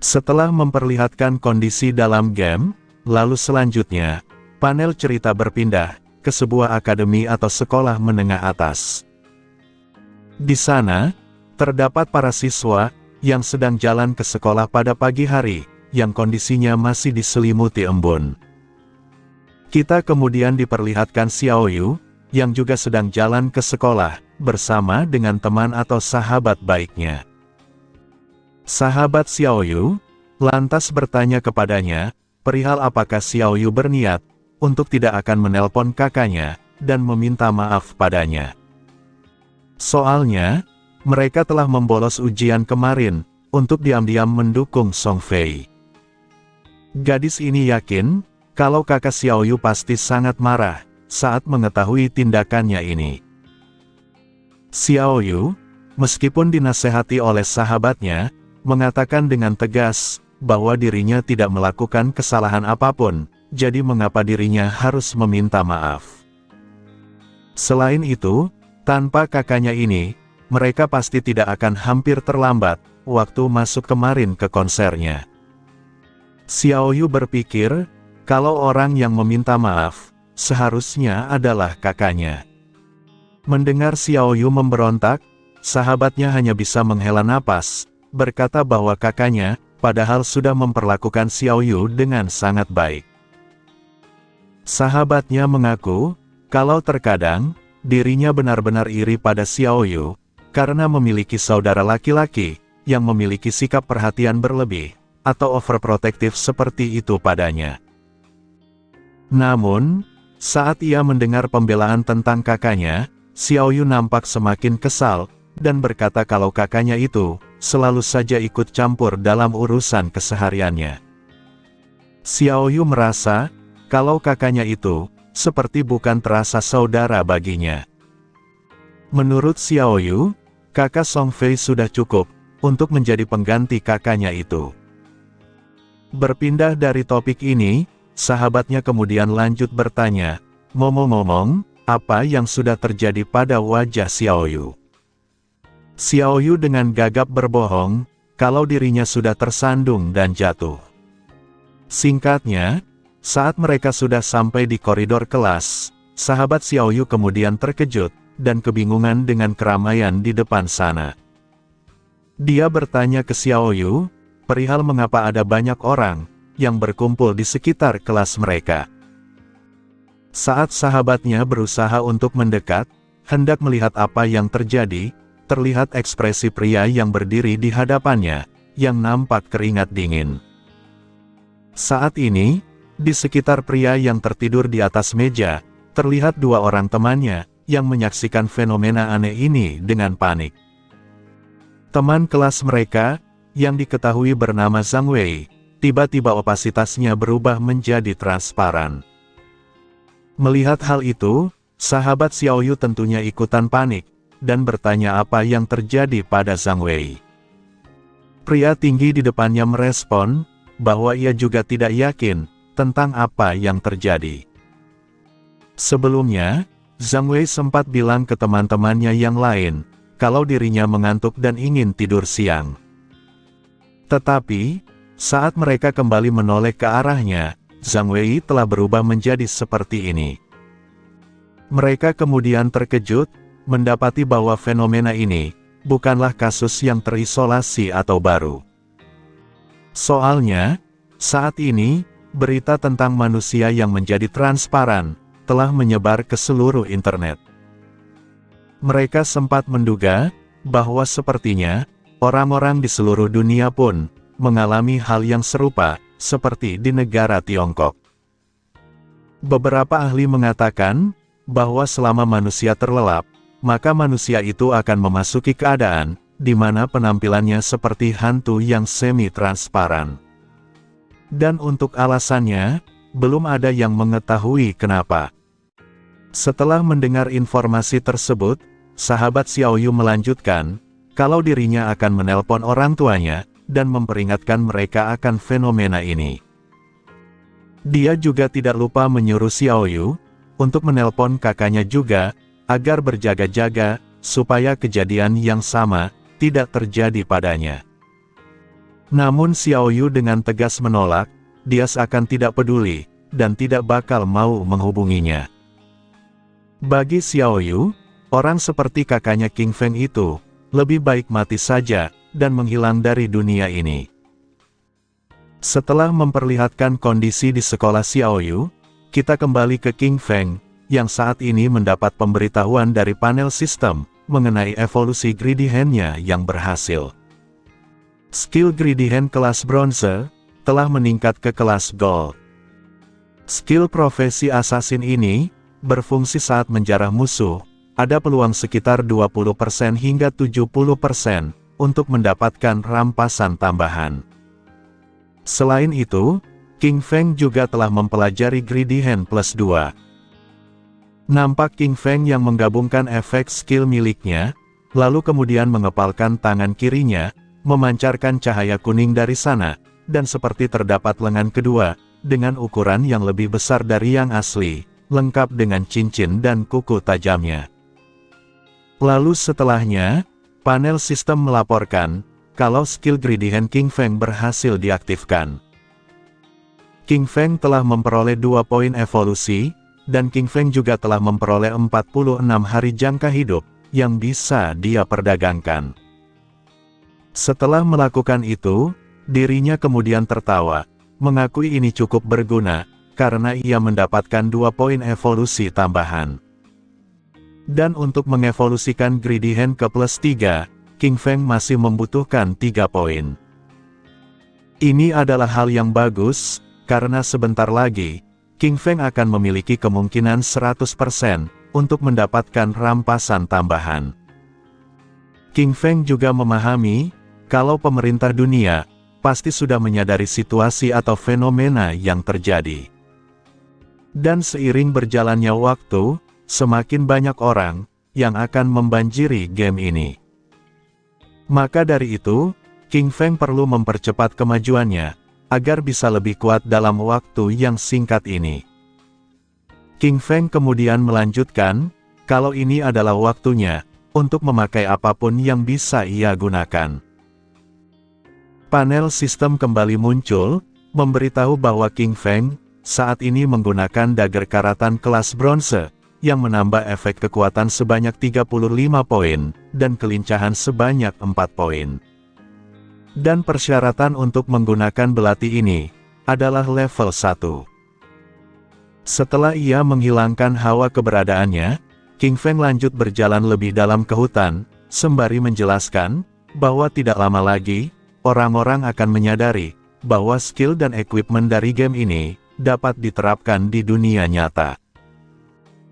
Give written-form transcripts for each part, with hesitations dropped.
Setelah memperlihatkan kondisi dalam game, lalu selanjutnya, panel cerita berpindah ke sebuah akademi atau sekolah menengah atas. Di sana, terdapat para siswa yang sedang jalan ke sekolah pada pagi hari, yang kondisinya masih diselimuti embun. Kita kemudian diperlihatkan Xiaoyu, yang juga sedang jalan ke sekolah, bersama dengan teman atau sahabat baiknya. Sahabat Xiaoyu lantas bertanya kepadanya, perihal apakah Xiaoyu berniat untuk tidak akan menelpon kakaknya dan meminta maaf padanya. Soalnya, mereka telah membolos ujian kemarin untuk diam-diam mendukung Song Fei. Gadis ini yakin kalau kakak Xiaoyu pasti sangat marah saat mengetahui tindakannya ini. Xiaoyu, meskipun dinasehati oleh sahabatnya, mengatakan dengan tegas bahwa dirinya tidak melakukan kesalahan apapun, jadi mengapa dirinya harus meminta maaf. Selain itu, tanpa kakaknya ini, mereka pasti tidak akan hampir terlambat waktu masuk kemarin ke konsernya. Xiaoyu berpikir, kalau orang yang meminta maaf, seharusnya adalah kakaknya. Mendengar Xiaoyu memberontak, sahabatnya hanya bisa menghela napas, berkata bahwa kakaknya, padahal sudah memperlakukan Xiaoyu dengan sangat baik. Sahabatnya mengaku, kalau terkadang, dirinya benar-benar iri pada Xiaoyu, karena memiliki saudara laki-laki, yang memiliki sikap perhatian berlebih, atau overprotective seperti itu padanya. Namun, saat ia mendengar pembelaan tentang kakaknya, Xiaoyu nampak semakin kesal, dan berkata kalau kakaknya itu, selalu saja ikut campur dalam urusan kesehariannya. Xiaoyu merasa, kalau kakaknya itu, seperti bukan terasa saudara baginya. Menurut Xiaoyu, kakak Song Fei sudah cukup, untuk menjadi pengganti kakaknya itu. Berpindah dari topik ini, sahabatnya kemudian lanjut bertanya, ngomong-ngomong, apa yang sudah terjadi pada wajah Xiaoyu? Xiaoyu dengan gagap berbohong, kalau dirinya sudah tersandung dan jatuh. Singkatnya, saat mereka sudah sampai di koridor kelas, sahabat Xiaoyu kemudian terkejut, dan kebingungan dengan keramaian di depan sana. Dia bertanya ke Xiaoyu, perihal mengapa ada banyak orang, yang berkumpul di sekitar kelas mereka. Saat sahabatnya berusaha untuk mendekat, hendak melihat apa yang terjadi, terlihat ekspresi pria yang berdiri di hadapannya, yang nampak keringat dingin. Saat ini, di sekitar pria yang tertidur di atas meja, terlihat dua orang temannya, yang menyaksikan fenomena aneh ini dengan panik. Teman kelas mereka, yang diketahui bernama Zhang Wei, tiba-tiba opasitasnya berubah menjadi transparan. Melihat hal itu, sahabat Xiaoyu tentunya ikutan panik, dan bertanya apa yang terjadi pada Zhang Wei. Pria tinggi di depannya merespon, bahwa ia juga tidak yakin, tentang apa yang terjadi. Sebelumnya, Zhang Wei sempat bilang ke teman-temannya yang lain, kalau dirinya mengantuk dan ingin tidur siang. Tetapi, saat mereka kembali menoleh ke arahnya, Zhang Wei telah berubah menjadi seperti ini. Mereka kemudian terkejut, mendapati bahwa fenomena ini, bukanlah kasus yang terisolasi atau baru. Soalnya, saat ini, berita tentang manusia yang menjadi transparan, telah menyebar ke seluruh internet. Mereka sempat menduga, bahwa sepertinya, orang-orang di seluruh dunia pun, mengalami hal yang serupa, seperti di negara Tiongkok. Beberapa ahli mengatakan, bahwa selama manusia terlelap, maka manusia itu akan memasuki keadaan, di mana penampilannya seperti hantu yang semi-transparan. Dan untuk alasannya, belum ada yang mengetahui kenapa. Setelah mendengar informasi tersebut, sahabat Xiaoyu melanjutkan, kalau dirinya akan menelpon orang tuanya, dan memperingatkan mereka akan fenomena ini. Dia juga tidak lupa menyuruh Xiaoyu, untuk menelpon kakaknya juga, agar berjaga-jaga, supaya kejadian yang sama, tidak terjadi padanya. Namun Xiaoyu dengan tegas menolak, dia seakan tidak peduli, dan tidak bakal mau menghubunginya. Bagi Xiaoyu, orang seperti kakaknya King Feng itu, lebih baik mati saja, dan menghilang dari dunia ini. Setelah memperlihatkan kondisi di sekolah Xiaoyu, kita kembali ke King Feng, yang saat ini mendapat pemberitahuan dari panel sistem, mengenai evolusi Greedy Hand-nya yang berhasil. Skill Greedy Hand kelas bronze, telah meningkat ke kelas gold. Skill profesi assassin ini, berfungsi saat menjarah musuh, ada peluang sekitar 20% hingga 70%, untuk mendapatkan rampasan tambahan. Selain itu, King Feng juga telah mempelajari Greedy Hand plus 2. Nampak King Feng yang menggabungkan efek skill miliknya, lalu kemudian mengepalkan tangan kirinya, memancarkan cahaya kuning dari sana, dan seperti terdapat lengan kedua, dengan ukuran yang lebih besar dari yang asli, lengkap dengan cincin dan kuku tajamnya. Lalu setelahnya, panel sistem melaporkan, kalau skill Greedy Hand King Feng berhasil diaktifkan. King Feng telah memperoleh 2 poin evolusi, dan King Feng juga telah memperoleh 46 hari jangka hidup, yang bisa dia perdagangkan. Setelah melakukan itu, dirinya kemudian tertawa, mengakui ini cukup berguna, karena ia mendapatkan 2 poin evolusi tambahan. Dan untuk mengevolusikan Greedy Hand ke plus 3, King Feng masih membutuhkan 3 poin. Ini adalah hal yang bagus, karena sebentar lagi, King Feng akan memiliki kemungkinan 100% untuk mendapatkan rampasan tambahan. King Feng juga memahami, kalau pemerintah dunia, pasti sudah menyadari situasi atau fenomena yang terjadi. Dan seiring berjalannya waktu, semakin banyak orang, yang akan membanjiri game ini. Maka dari itu, King Feng perlu mempercepat kemajuannya, agar bisa lebih kuat dalam waktu yang singkat ini. King Feng kemudian melanjutkan, kalau ini adalah waktunya, untuk memakai apapun yang bisa ia gunakan. Panel sistem kembali muncul, memberitahu bahwa King Feng, saat ini menggunakan dagger karatan kelas bronze, yang menambah efek kekuatan sebanyak 35 poin, dan kelincahan sebanyak 4 poin. Dan persyaratan untuk menggunakan belati ini, adalah level 1. Setelah ia menghilangkan hawa keberadaannya, King Feng lanjut berjalan lebih dalam ke hutan, sembari menjelaskan, bahwa tidak lama lagi, orang-orang akan menyadari, bahwa skill dan equipment dari game ini, dapat diterapkan di dunia nyata.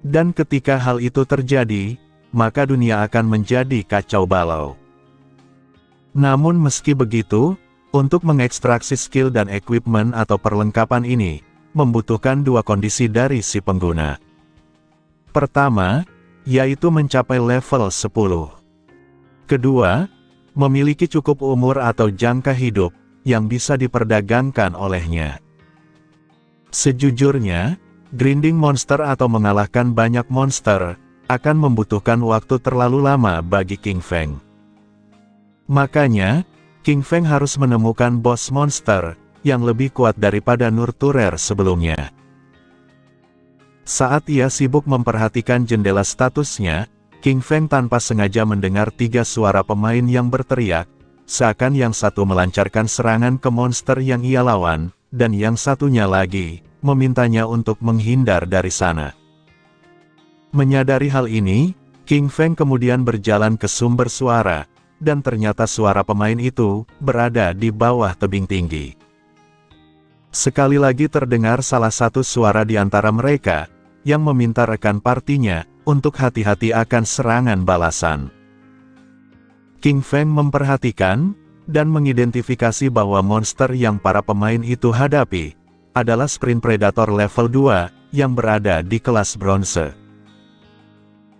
Dan ketika hal itu terjadi, maka dunia akan menjadi kacau balau. Namun meski begitu, untuk mengekstraksi skill dan equipment atau perlengkapan ini, membutuhkan 2 kondisi dari si pengguna. Pertama, yaitu mencapai level 10. Kedua, memiliki cukup umur atau jangka hidup, yang bisa diperdagangkan olehnya. Sejujurnya, grinding monster atau mengalahkan banyak monster, akan membutuhkan waktu terlalu lama bagi King Feng. Makanya, King Feng harus menemukan boss monster, yang lebih kuat daripada Nurturer sebelumnya. Saat ia sibuk memperhatikan jendela statusnya, King Feng tanpa sengaja mendengar 3 suara pemain yang berteriak, seakan yang satu melancarkan serangan ke monster yang ia lawan, dan yang satunya lagi, memintanya untuk menghindar dari sana. Menyadari hal ini, King Feng kemudian berjalan ke sumber suara, dan ternyata suara pemain itu, berada di bawah tebing tinggi. Sekali lagi terdengar salah satu suara di antara mereka, yang meminta rekan partinya, untuk hati-hati akan serangan balasan. King Feng memperhatikan, dan mengidentifikasi bahwa monster yang para pemain itu hadapi, adalah Sprint Predator level 2, yang berada di kelas bronze.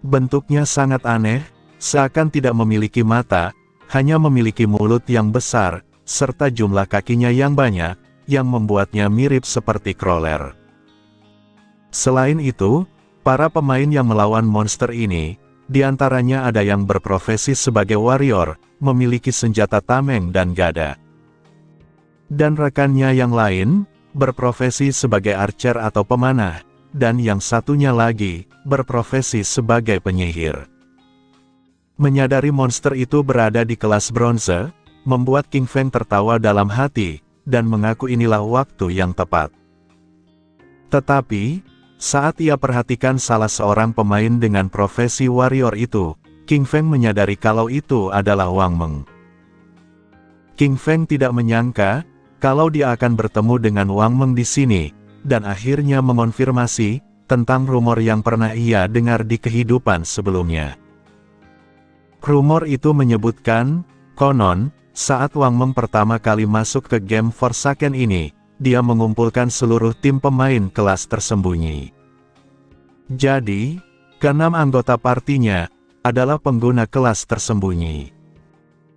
Bentuknya sangat aneh, seakan tidak memiliki mata, hanya memiliki mulut yang besar, serta jumlah kakinya yang banyak, yang membuatnya mirip seperti crawler. Selain itu, para pemain yang melawan monster ini, di antaranya ada yang berprofesi sebagai warrior, memiliki senjata tameng dan gada. Dan rekannya yang lain, berprofesi sebagai archer atau pemanah, dan yang satunya lagi, berprofesi sebagai penyihir. Menyadari monster itu berada di kelas bronze, membuat King Feng tertawa dalam hati, dan mengaku inilah waktu yang tepat. Tetapi, saat ia perhatikan salah seorang pemain dengan profesi warrior itu, King Feng menyadari kalau itu adalah Wang Meng. King Feng tidak menyangka kalau dia akan bertemu dengan Wang Meng di sini, dan akhirnya mengonfirmasi tentang rumor yang pernah ia dengar di kehidupan sebelumnya. Rumor itu menyebutkan, konon, saat Wang Meng pertama kali masuk ke game Forsaken ini, dia mengumpulkan seluruh tim pemain kelas tersembunyi. Jadi, keenam anggota partinya adalah pengguna kelas tersembunyi.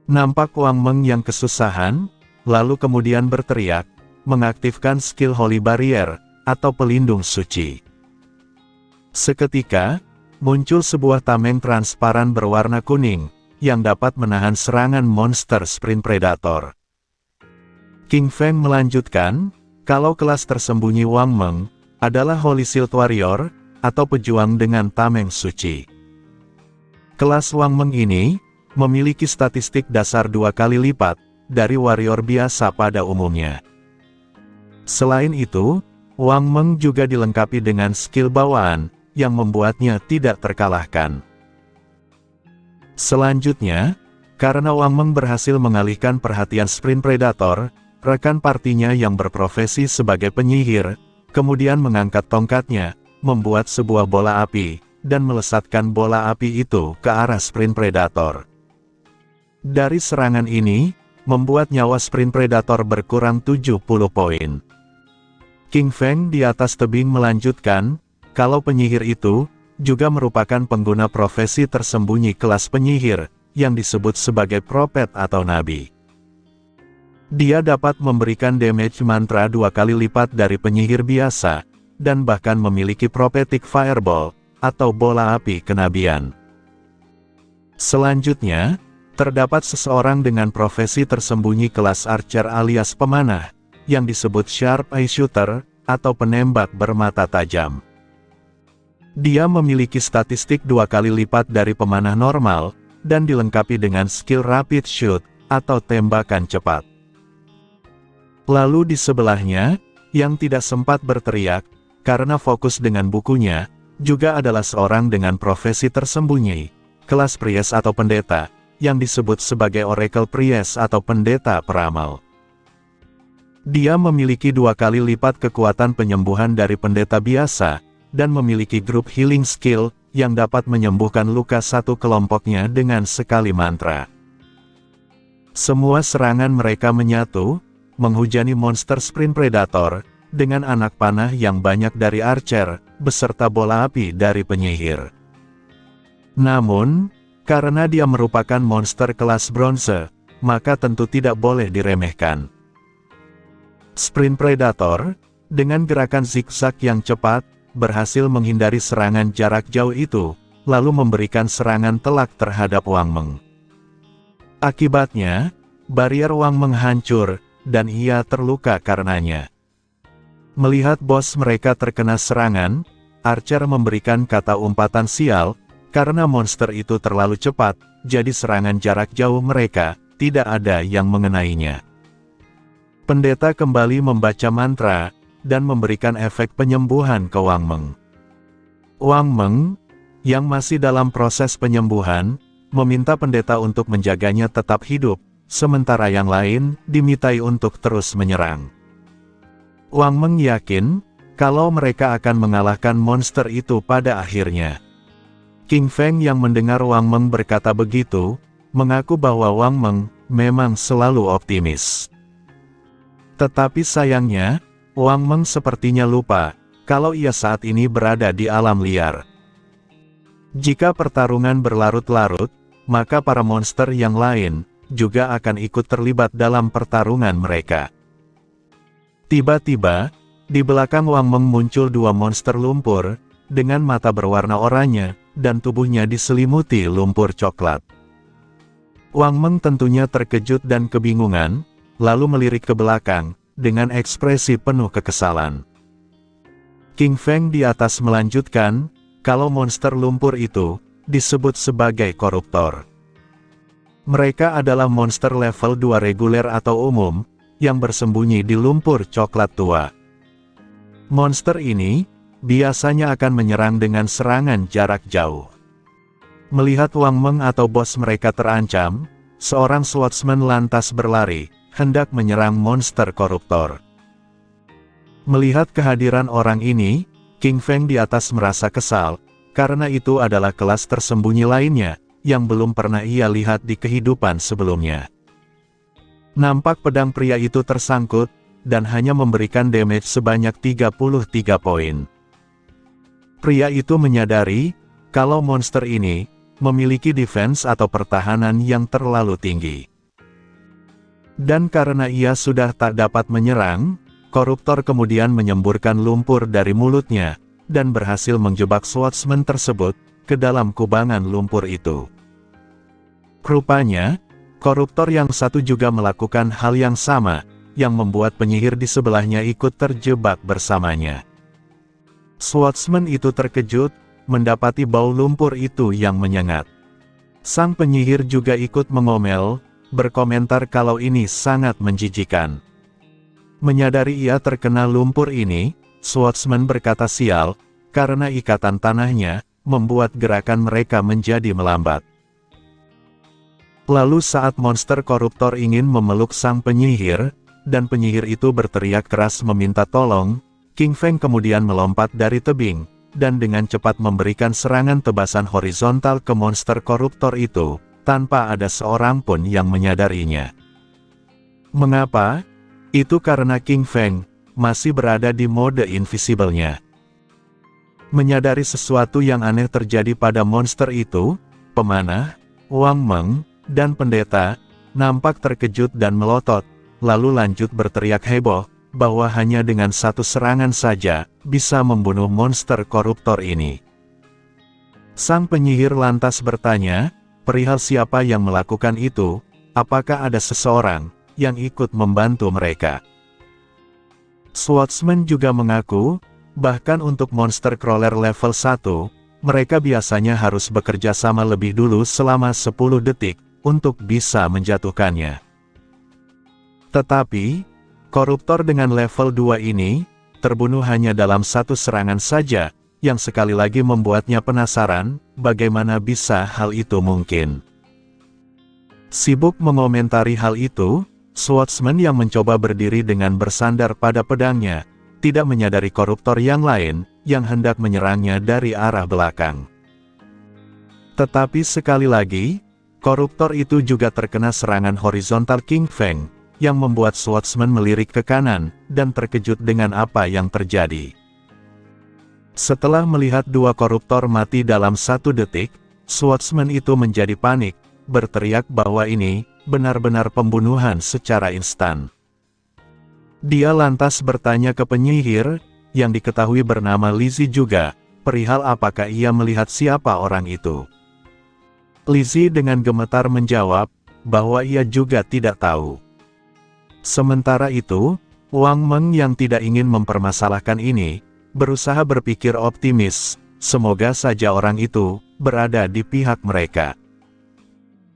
Nampak Wang Meng yang kesusahan, lalu kemudian berteriak, mengaktifkan skill Holy Barrier, atau pelindung suci. Seketika, muncul sebuah tameng transparan berwarna kuning, yang dapat menahan serangan monster Sprint Predator. King Feng melanjutkan, kalau kelas tersembunyi Wang Meng, adalah Holy Shield Warrior, atau pejuang dengan tameng suci. Kelas Wang Meng ini, memiliki statistik dasar 2 kali lipat, dari warrior biasa pada umumnya. Selain itu, Wang Meng juga dilengkapi dengan skill bawaan, yang membuatnya tidak terkalahkan. Selanjutnya, karena Wang Meng berhasil mengalihkan perhatian Sprint Predator, rekan partinya yang berprofesi sebagai penyihir, kemudian mengangkat tongkatnya, membuat sebuah bola api, dan melesatkan bola api itu ke arah Sprint Predator. Dari serangan ini, membuat nyawa Sprint Predator berkurang 70 poin. King Feng di atas tebing melanjutkan, kalau penyihir itu, juga merupakan pengguna profesi tersembunyi kelas penyihir, yang disebut sebagai prophet atau nabi. Dia dapat memberikan damage mantra 2 kali lipat dari penyihir biasa, dan bahkan memiliki prophetic fireball, atau bola api kenabian. Selanjutnya, terdapat seseorang dengan profesi tersembunyi kelas archer alias pemanah, yang disebut sharp eye shooter, atau penembak bermata tajam. Dia memiliki statistik 2 kali lipat dari pemanah normal, dan dilengkapi dengan skill rapid shoot, atau tembakan cepat. Lalu di sebelahnya, yang tidak sempat berteriak, karena fokus dengan bukunya, juga adalah seorang dengan profesi tersembunyi, kelas priest atau pendeta, yang disebut sebagai Oracle Priest atau pendeta peramal. Dia memiliki 2 kali lipat kekuatan penyembuhan dari pendeta biasa, dan memiliki grup healing skill, yang dapat menyembuhkan luka satu kelompoknya dengan sekali mantra. Semua serangan mereka menyatu, menghujani monster Sprint Predator, dengan anak panah yang banyak dari archer, beserta bola api dari penyihir. Namun, karena dia merupakan monster kelas bronze, maka tentu tidak boleh diremehkan. Sprint Predator, dengan gerakan zigzag yang cepat, berhasil menghindari serangan jarak jauh itu, lalu memberikan serangan telak terhadap Wang Meng. Akibatnya, barrier Wang Meng hancur, dan ia terluka karenanya. Melihat bos mereka terkena serangan, Archer memberikan kata umpatan sial, karena monster itu terlalu cepat, jadi serangan jarak jauh mereka, tidak ada yang mengenainya. Pendeta kembali membaca mantra, dan memberikan efek penyembuhan ke Wang Meng. Wang Meng, yang masih dalam proses penyembuhan, meminta pendeta untuk menjaganya tetap hidup, sementara yang lain dimintai untuk terus menyerang. Wang Meng yakin, kalau mereka akan mengalahkan monster itu pada akhirnya. King Feng yang mendengar Wang Meng berkata begitu, mengaku bahwa Wang Meng memang selalu optimis. Tetapi sayangnya, Wang Meng sepertinya lupa, kalau ia saat ini berada di alam liar. Jika pertarungan berlarut-larut, maka para monster yang lain, juga akan ikut terlibat dalam pertarungan mereka. Tiba-tiba, di belakang Wang Meng muncul 2 monster lumpur, dengan mata berwarna oranye, dan tubuhnya diselimuti lumpur coklat. Wang Meng tentunya terkejut dan kebingungan, lalu melirik ke belakang, dengan ekspresi penuh kekesalan. King Feng di atas melanjutkan, kalau monster lumpur itu, disebut sebagai koruptor. Mereka adalah monster level 2 reguler atau umum, yang bersembunyi di lumpur coklat tua. Monster ini, biasanya akan menyerang dengan serangan jarak jauh. Melihat Wang Meng atau bos mereka terancam, seorang swordsman lantas berlari, hendak menyerang monster koruptor. Melihat kehadiran orang ini, King Feng di atas merasa kesal, karena itu adalah kelas tersembunyi lainnya, yang belum pernah ia lihat di kehidupan sebelumnya. Nampak pedang pria itu tersangkut, dan hanya memberikan damage sebanyak 33 poin. Pria itu menyadari, kalau monster ini, memiliki defense atau pertahanan yang terlalu tinggi. Dan karena ia sudah tak dapat menyerang, koruptor kemudian menyemburkan lumpur dari mulutnya, dan berhasil menjebak swordsman tersebut, ke dalam kubangan lumpur itu. Rupanya, koruptor yang satu juga melakukan hal yang sama, yang membuat penyihir di sebelahnya ikut terjebak bersamanya. Swordsman itu terkejut, mendapati bau lumpur itu yang menyengat. Sang penyihir juga ikut mengomel, berkomentar kalau ini sangat menjijikan. Menyadari ia terkena lumpur ini, swordsman berkata sial, karena ikatan tanahnya, membuat gerakan mereka menjadi melambat. Lalu saat monster koruptor ingin memeluk sang penyihir, dan penyihir itu berteriak keras meminta tolong, King Feng kemudian melompat dari tebing, dan dengan cepat memberikan serangan tebasan horizontal ke monster koruptor itu, tanpa ada seorang pun yang menyadarinya. Mengapa? Itu karena King Feng masih berada di mode invisible-nya. Menyadari sesuatu yang aneh terjadi pada monster itu, pemanah, Wang Meng, dan pendeta, nampak terkejut dan melotot, lalu lanjut berteriak heboh, bahwa hanya dengan satu serangan saja, bisa membunuh monster koruptor ini. Sang penyihir lantas bertanya, perihal siapa yang melakukan itu, apakah ada seseorang yang ikut membantu mereka. Swordsman juga mengaku, bahkan untuk monster crawler level 1, mereka biasanya harus bekerja sama lebih dulu selama 10 detik, untuk bisa menjatuhkannya. Tetapi, koruptor dengan level 2 ini, terbunuh hanya dalam satu serangan saja, yang sekali lagi membuatnya penasaran, bagaimana bisa hal itu mungkin. Sibuk mengomentari hal itu, swordsman yang mencoba berdiri dengan bersandar pada pedangnya, tidak menyadari koruptor yang lain, yang hendak menyerangnya dari arah belakang. Tetapi sekali lagi, koruptor itu juga terkena serangan horizontal King Feng, yang membuat swordsman melirik ke kanan, dan terkejut dengan apa yang terjadi. Setelah melihat dua koruptor mati dalam 1 detik, swordsman itu menjadi panik, berteriak bahwa ini, benar-benar pembunuhan secara instan. Dia lantas bertanya ke penyihir, yang diketahui bernama Lizzie juga, perihal apakah ia melihat siapa orang itu. Lizzie dengan gemetar menjawab, bahwa ia juga tidak tahu. Sementara itu, Wang Meng yang tidak ingin mempermasalahkan ini, berusaha berpikir optimis, semoga saja orang itu, berada di pihak mereka.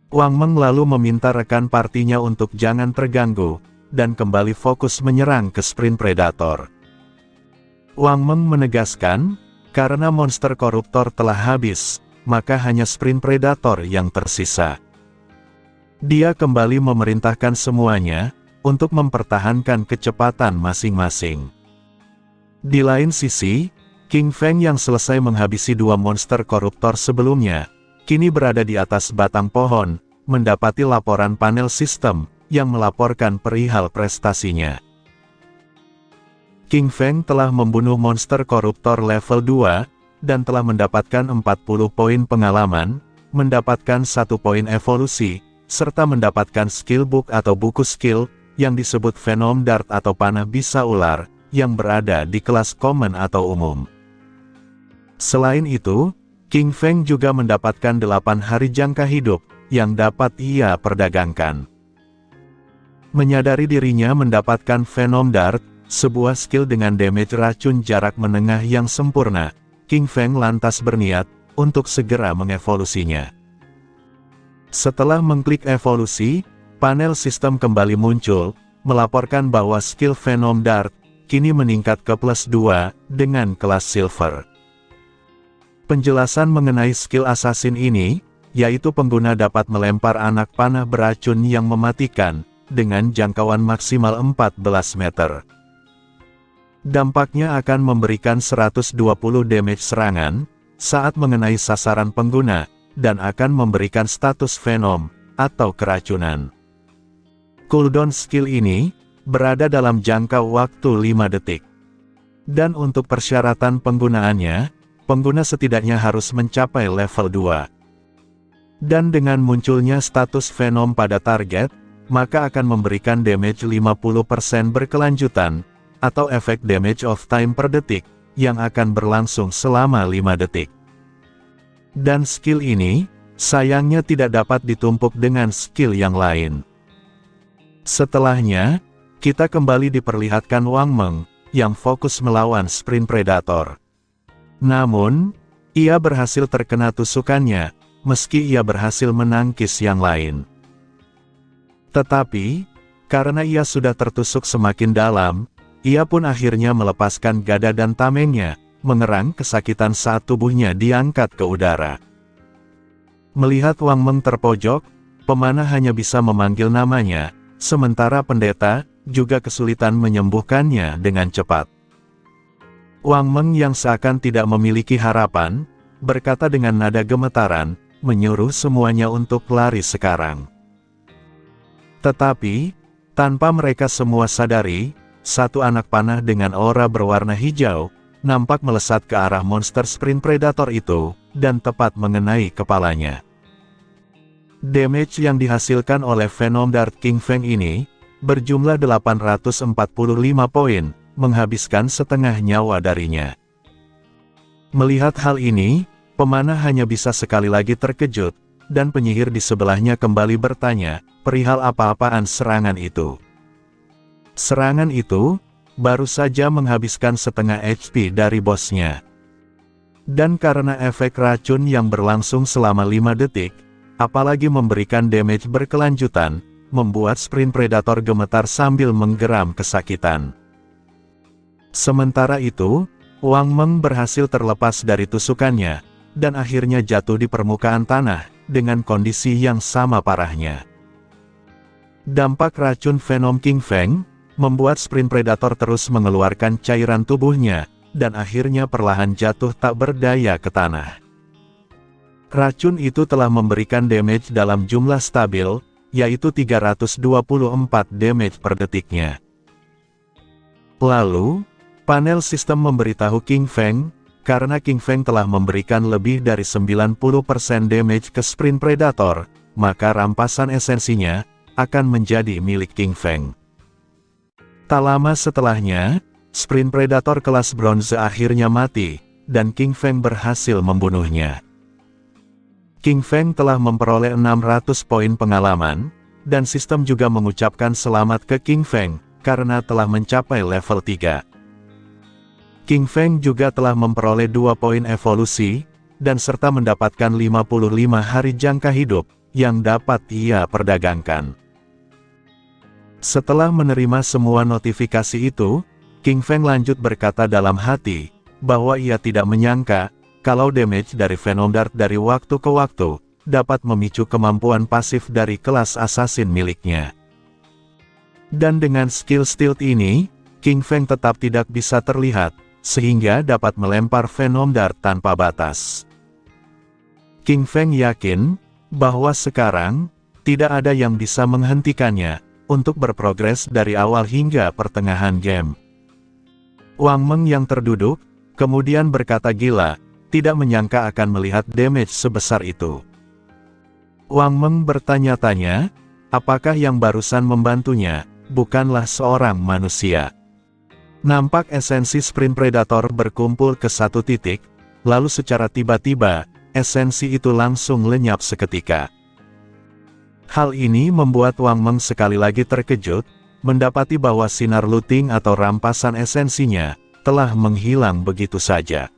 Wang Meng lalu meminta rekan partinya untuk jangan terganggu, dan kembali fokus menyerang ke sprint predator. Wang Meng menegaskan, karena monster koruptor telah habis, maka hanya sprint predator yang tersisa. Dia kembali memerintahkan semuanya, untuk mempertahankan kecepatan masing-masing. Di lain sisi, King Feng yang selesai menghabisi 2 monster koruptor sebelumnya, kini berada di atas batang pohon, mendapati laporan panel sistem, yang melaporkan perihal prestasinya. King Feng telah membunuh monster koruptor level 2, dan telah mendapatkan 40 poin pengalaman, mendapatkan 1 poin evolusi, serta mendapatkan skill book atau buku skill, yang disebut Venom Dart atau panah bisa ular, yang berada di kelas common atau umum. Selain itu, King Feng juga mendapatkan 8 hari jangka hidup, yang dapat ia perdagangkan. Menyadari dirinya mendapatkan Venom Dart, sebuah skill dengan damage racun jarak menengah yang sempurna, King Feng lantas berniat untuk segera mengevolusinya. Setelah mengklik evolusi, panel sistem kembali muncul, melaporkan bahwa skill Venom Dart kini meningkat ke +2 dengan kelas Silver. Penjelasan mengenai skill assassin ini, yaitu pengguna dapat melempar anak panah beracun yang mematikan, dengan jangkauan maksimal 14 meter. Dampaknya akan memberikan 120 damage serangan, saat mengenai sasaran pengguna, dan akan memberikan status Venom, atau keracunan. Cooldown skill ini, berada dalam jangka waktu 5 detik. Dan untuk persyaratan penggunaannya, pengguna setidaknya harus mencapai level 2. Dan dengan munculnya status Venom pada target, maka akan memberikan damage 50% berkelanjutan, atau efek damage of time per detik, yang akan berlangsung selama 5 detik. Dan skill ini, sayangnya tidak dapat ditumpuk dengan skill yang lain. Setelahnya, kita kembali diperlihatkan Wang Meng, yang fokus melawan Sprint Predator. Namun, ia berhasil terkena tusukannya, meski ia berhasil menangkis yang lain. Tetapi, karena ia sudah tertusuk semakin dalam, ia pun akhirnya melepaskan gada dan tamengnya, mengerang kesakitan saat tubuhnya diangkat ke udara. Melihat Wang Meng terpojok, pemanah hanya bisa memanggil namanya, sementara pendeta juga kesulitan menyembuhkannya dengan cepat. Wang Meng yang seakan tidak memiliki harapan, berkata dengan nada gemetaran, menyuruh semuanya untuk lari sekarang. Tetapi, tanpa mereka semua sadari, satu anak panah dengan aura berwarna hijau, nampak melesat ke arah monster Sprint Predator itu, dan tepat mengenai kepalanya. Damage yang dihasilkan oleh Venom Dart King Feng ini, berjumlah 845 poin, menghabiskan setengah nyawa darinya. Melihat hal ini, pemanah hanya bisa sekali lagi terkejut, dan penyihir di sebelahnya kembali bertanya, perihal apa-apaan serangan itu. Serangan itu, baru saja menghabiskan setengah HP dari bosnya. Dan karena efek racun yang berlangsung selama 5 detik, apalagi memberikan damage berkelanjutan, membuat Sprint Predator gemetar sambil menggeram kesakitan. Sementara itu, Wang Meng berhasil terlepas dari tusukannya, dan akhirnya jatuh di permukaan tanah, dengan kondisi yang sama parahnya. Dampak racun Venom King Feng, membuat Sprint Predator terus mengeluarkan cairan tubuhnya, dan akhirnya perlahan jatuh tak berdaya ke tanah. Racun itu telah memberikan damage dalam jumlah stabil, yaitu 324 damage per detiknya. Lalu, panel sistem memberitahu King Feng, karena King Feng telah memberikan lebih dari 90% damage ke Sprint Predator, maka rampasan esensinya akan menjadi milik King Feng. Tak lama setelahnya, Sprint Predator kelas bronze akhirnya mati, dan King Feng berhasil membunuhnya. King Feng telah memperoleh 600 poin pengalaman, dan sistem juga mengucapkan selamat ke King Feng, karena telah mencapai level 3. King Feng juga telah memperoleh 2 poin evolusi, dan serta mendapatkan 55 hari jangka hidup, yang dapat ia perdagangkan. Setelah menerima semua notifikasi itu, King Feng lanjut berkata dalam hati, bahwa ia tidak menyangka, kalau damage dari Venom Dart dari waktu ke waktu, dapat memicu kemampuan pasif dari kelas assassin miliknya. Dan dengan skill stealth ini, King Feng tetap tidak bisa terlihat, sehingga dapat melempar Venom Dart tanpa batas. King Feng yakin, bahwa sekarang, tidak ada yang bisa menghentikannya, untuk berprogres dari awal hingga pertengahan game. Wang Meng yang terduduk, kemudian berkata gila, tidak menyangka akan melihat damage sebesar itu. Wang Meng bertanya-tanya, apakah yang barusan membantunya, bukanlah seorang manusia. Nampak esensi Sprint Predator berkumpul ke satu titik, lalu secara tiba-tiba, esensi itu langsung lenyap seketika. Hal ini membuat Wang Meng sekali lagi terkejut, mendapati bahwa sinar looting atau rampasan esensinya telah menghilang begitu saja.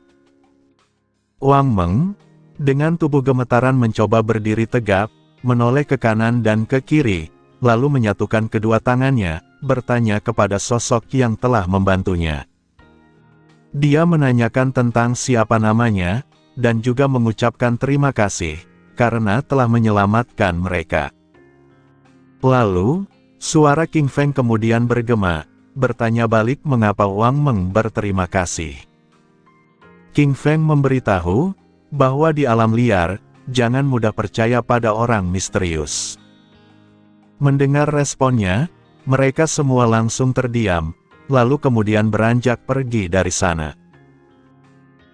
Wang Meng, dengan tubuh gemetaran mencoba berdiri tegap, menoleh ke kanan dan ke kiri, lalu menyatukan kedua tangannya, bertanya kepada sosok yang telah membantunya. Dia menanyakan tentang siapa namanya, dan juga mengucapkan terima kasih, karena telah menyelamatkan mereka. Lalu, suara King Feng kemudian bergema, bertanya balik mengapa Wang Meng berterima kasih. King Feng memberitahu, bahwa di alam liar, jangan mudah percaya pada orang misterius. Mendengar responnya, mereka semua langsung terdiam, lalu kemudian beranjak pergi dari sana.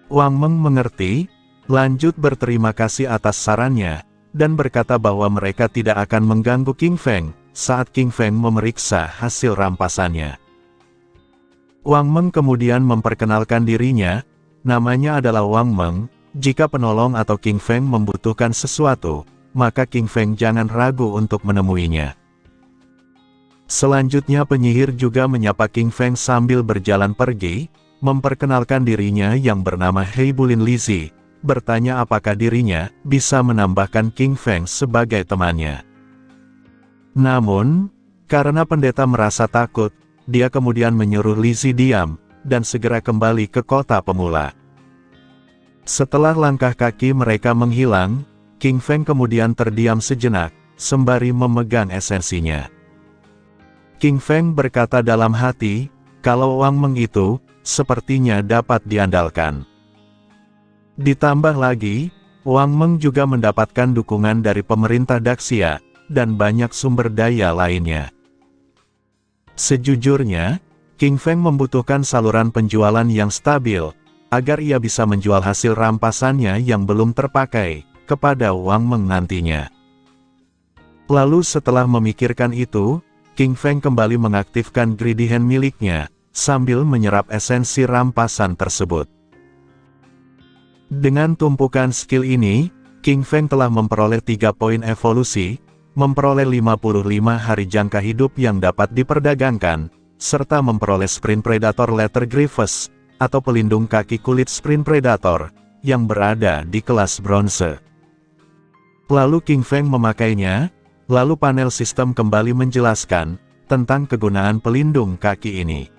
Wang Meng mengerti, lanjut berterima kasih atas sarannya, dan berkata bahwa mereka tidak akan mengganggu King Feng, saat King Feng memeriksa hasil rampasannya. Wang Meng kemudian memperkenalkan dirinya, namanya adalah Wang Meng, jika penolong atau King Feng membutuhkan sesuatu, maka King Feng jangan ragu untuk menemuinya. Selanjutnya penyihir juga menyapa King Feng sambil berjalan pergi, memperkenalkan dirinya yang bernama Heibulin Lizzie, bertanya apakah dirinya bisa menambahkan King Feng sebagai temannya. Namun, karena pendeta merasa takut, dia kemudian menyuruh Lizzie diam, dan segera kembali ke kota pemula. Setelah langkah kaki mereka menghilang, King Feng kemudian terdiam sejenak, sembari memegang esensinya. King Feng berkata dalam hati, kalau Wang Meng itu, sepertinya dapat diandalkan. Ditambah lagi, Wang Meng juga mendapatkan dukungan dari pemerintah Daxia, dan banyak sumber daya lainnya. Sejujurnya, King Feng membutuhkan saluran penjualan yang stabil, agar ia bisa menjual hasil rampasannya yang belum terpakai, kepada Wang Meng nantinya. Lalu setelah memikirkan itu, King Feng kembali mengaktifkan Greedy Hand miliknya, sambil menyerap esensi rampasan tersebut. Dengan tumpukan skill ini, King Feng telah memperoleh 3 poin evolusi, memperoleh 55 hari jangka hidup yang dapat diperdagangkan, serta memperoleh Sprint Predator Letter Grievous, atau pelindung kaki kulit Sprint Predator, yang berada di kelas bronze. Lalu King Feng memakainya, lalu panel sistem kembali menjelaskan, tentang kegunaan pelindung kaki ini.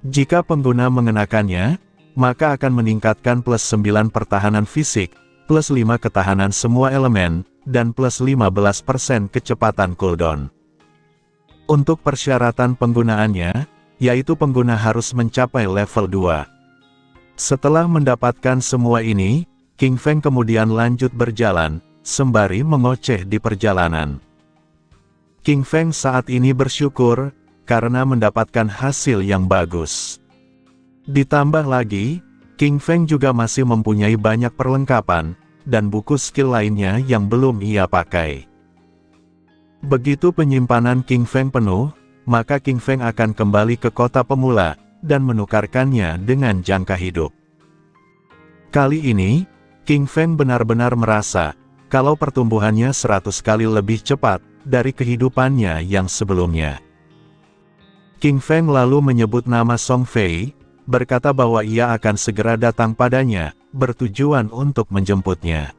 Jika pengguna mengenakannya, maka akan meningkatkan plus 9 pertahanan fisik, plus 5 ketahanan semua elemen, dan plus 15% kecepatan cooldown. Untuk persyaratan penggunaannya, yaitu pengguna harus mencapai level 2. Setelah mendapatkan semua ini, King Feng kemudian lanjut berjalan, sembari mengoceh di perjalanan. King Feng saat ini bersyukur, karena mendapatkan hasil yang bagus. Ditambah lagi, King Feng juga masih mempunyai banyak perlengkapan, dan buku skill lainnya yang belum ia pakai. Begitu penyimpanan King Feng penuh, maka King Feng akan kembali ke kota pemula, dan menukarkannya dengan jangka hidup. Kali ini, King Feng benar-benar merasa, kalau pertumbuhannya 100 kali lebih cepat, dari kehidupannya yang sebelumnya. King Feng lalu menyebut nama Song Fei, berkata bahwa ia akan segera datang padanya, bertujuan untuk menjemputnya.